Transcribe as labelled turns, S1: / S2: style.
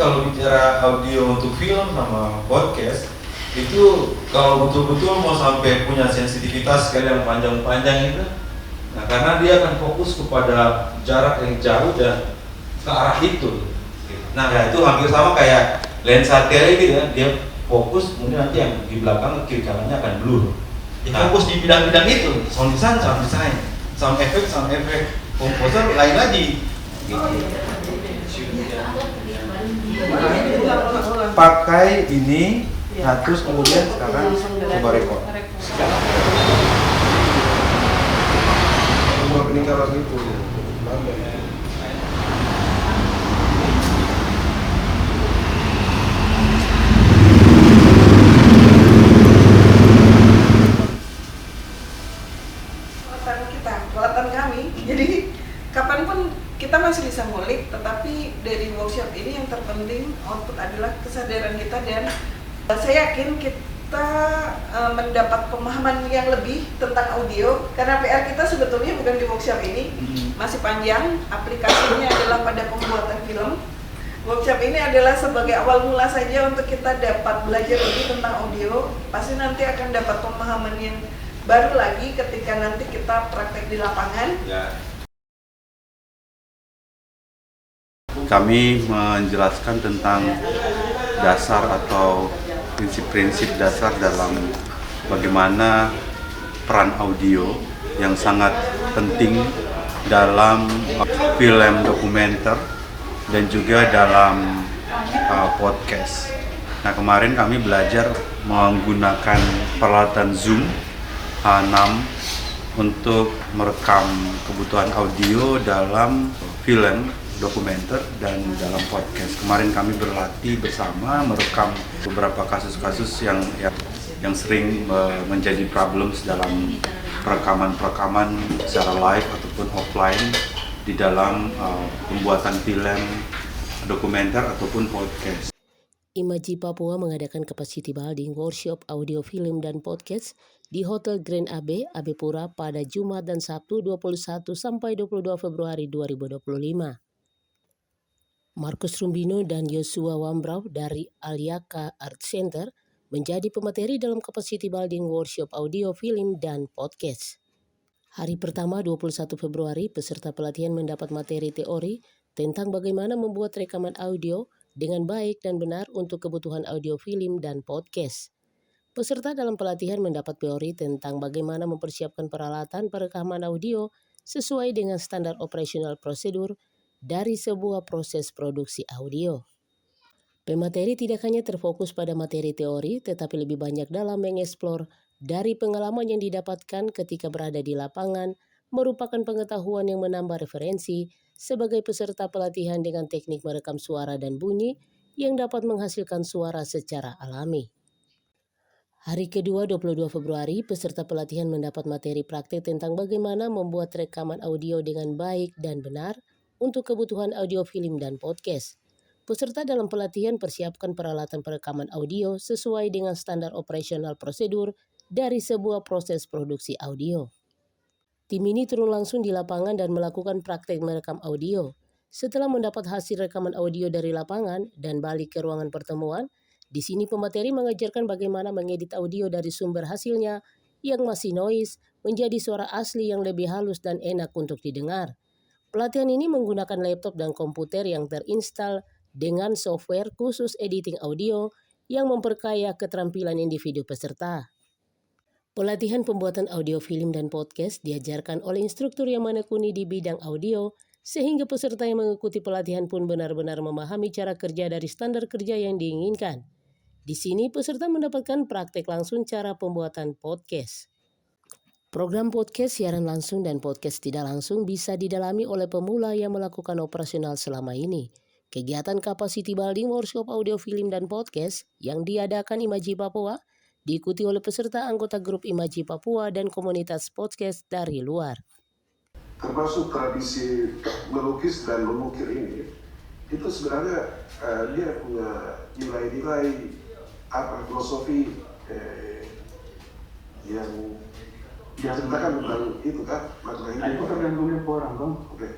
S1: kalau bicara audio untuk film sama podcast itu kalau betul-betul mau sampai punya sensitivitas sekali yang panjang-panjang itu, nah karena dia akan fokus kepada jarak yang jauh dan ke arah itu. Nah ya, itu hampir sama kayak lensa tele gitu ya, dia fokus kemudian nanti yang di belakang kiri kanannya akan blur. Nah, fokus di bidang-bidang itu, sound design, sound effect, komposer lain lagi. Gitu. Pakai ini, nah terus kemudian sekarang coba record.
S2: Semua peningkatan itu
S3: kelihatan kami. Jadi kapanpun kita masih bisa ngulik, tetapi dari workshop ini yang terpenting output adalah kesadaran kita, dan saya yakin kita mendapat pemahaman yang lebih tentang audio, karena PR kita sebetulnya bukan di workshop ini, masih panjang. Aplikasinya adalah pada pembuatan film. Workshop ini adalah sebagai awal mula saja untuk kita dapat belajar lebih tentang audio. Pasti nanti akan dapat pemahaman yang baru lagi ketika nanti kita praktek di lapangan.
S1: Ya.
S4: Kami menjelaskan tentang dasar atau prinsip-prinsip dasar dalam bagaimana peran audio yang sangat penting dalam film dokumenter dan juga dalam podcast. Nah, kemarin kami belajar menggunakan peralatan Zoom H6 untuk merekam kebutuhan audio dalam film dokumenter dan dalam podcast. Kemarin kami berlatih bersama merekam beberapa kasus-kasus yang sering menjadi problems dalam perekaman secara live ataupun offline di dalam pembuatan film dokumenter ataupun podcast.
S5: Imaji Papua mengadakan capacity building workshop audio film dan podcast di Hotel Grand AB, AB Pura pada Jumat dan Sabtu 21 sampai 22 Februari 2025. Markus Rumbino dan Yosua Wambrau dari Aliaka Art Center menjadi pemateri dalam capacity building workshop audio film dan podcast. Hari pertama 21 Februari, peserta pelatihan mendapat materi teori tentang bagaimana membuat rekaman audio dengan baik dan benar untuk kebutuhan audio film dan podcast. Peserta dalam pelatihan mendapat teori tentang bagaimana mempersiapkan peralatan perekaman audio sesuai dengan standar operasional prosedur dari sebuah proses produksi audio. Pemateri tidak hanya terfokus pada materi teori, tetapi lebih banyak dalam mengeksplor dari pengalaman yang didapatkan ketika berada di lapangan, merupakan pengetahuan yang menambah referensi sebagai peserta pelatihan dengan teknik merekam suara dan bunyi yang dapat menghasilkan suara secara alami. Hari kedua 22 Februari, peserta pelatihan mendapat materi praktik tentang bagaimana membuat rekaman audio dengan baik dan benar untuk kebutuhan audio film dan podcast. Peserta dalam pelatihan persiapkan peralatan perekaman audio sesuai dengan standar operasional prosedur dari sebuah proses produksi audio. Tim ini turun langsung di lapangan dan melakukan praktek merekam audio. Setelah mendapat hasil rekaman audio dari lapangan dan balik ke ruangan pertemuan, di sini pemateri mengajarkan bagaimana mengedit audio dari sumber hasilnya yang masih noise menjadi suara asli yang lebih halus dan enak untuk didengar. Pelatihan ini menggunakan laptop dan komputer yang terinstal dengan software khusus editing audio yang memperkaya keterampilan individu peserta. Pelatihan pembuatan audio film dan podcast diajarkan oleh instruktur yang menekuni di bidang audio, sehingga peserta yang mengikuti pelatihan pun benar-benar memahami cara kerja dari standar kerja yang diinginkan. Di sini peserta mendapatkan praktek langsung cara pembuatan podcast. Program podcast siaran langsung dan podcast tidak langsung bisa didalami oleh pemula yang melakukan operasional selama ini. Kegiatan capacity building workshop audio film dan podcast yang diadakan Imaji Papua diikuti oleh peserta anggota grup Imaji Papua dan komunitas podcast dari luar.
S2: Termasuk tradisi melukis dan memukir ini, itu sebenarnya dia punya nilai-nilai filosofi yang diceritakan tentang itu kan makna ini.
S6: Itu tergantung orang, Bang.
S2: Oke.